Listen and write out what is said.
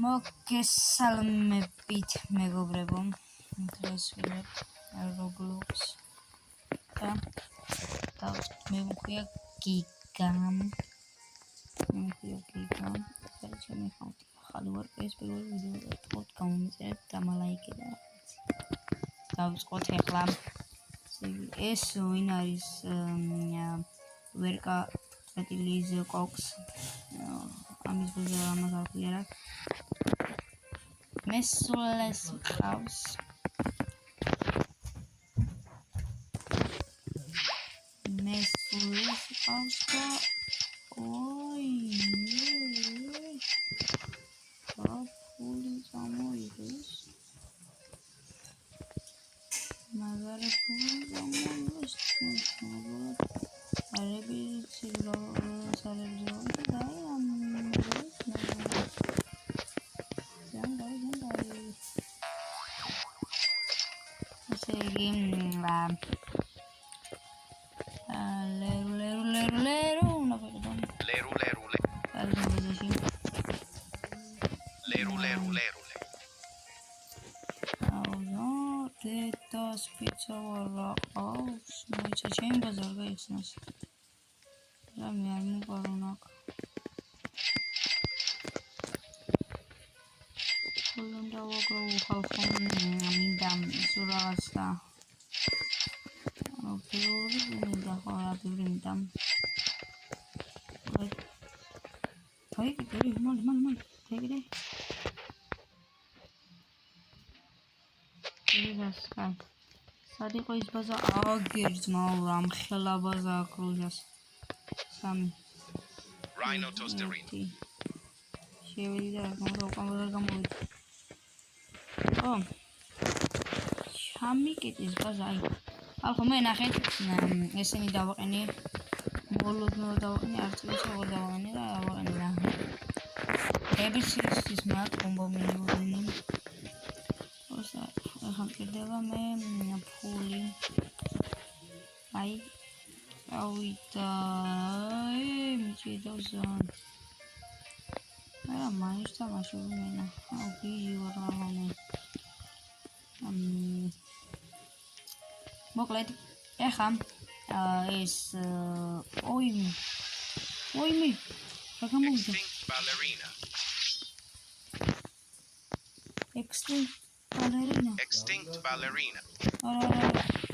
მოგესალმებით მეგობრებო, დღეს ვიღებ Roblox და მე მქვია გიგამ. ეს ჩემი ხალხი ახალი ვარ, ეს პირველი ვიდეო ვთქვათ, გამომიწერეთ და მალაიკე და რაღაცი. დავიწყოთ ახლა. ეს ვინ არის ვერკა ტრეტილის კოქს. ამის ბუზა ამას არ ვიყარა. მესულეს ყავს. და ой, ფული წამოიღეს. მაგარი ფული წამოიღეს. არებიცი სარებზო და Pizza wala qავს, მოიცა ჩემი ბაზარ გაიხსნას. რამე არ მოპარონაკ. უნდა ვაგროვო ხალხო მინდა სურაღაც და პირველი მინდა ხოლმე მინდა. აი, მალ, ეგრე. Ირასკა. Sadi qo is baza agers maura amkhela baza akrujas. Sami. Rhino toasterina. Shevida gamodavqamodar gamovida. Oh. Chamiketis baza ai. Alkho me naxet eseni davaqeni. Molodno davaqeni arts is qor davaqeni da davaqeni da. Ebis mat combo minibudini. Ახლა მკერდება მე ფული. აი, ავიდა. მიჭიდავს ზან. არა, მაინც თამაშობ მენა. აუ, ბიჟი ვარ ახლა. მოკლედ, ახლა ეს ოიმი. რა გამოვიდა? Extinct ballerina. Ara.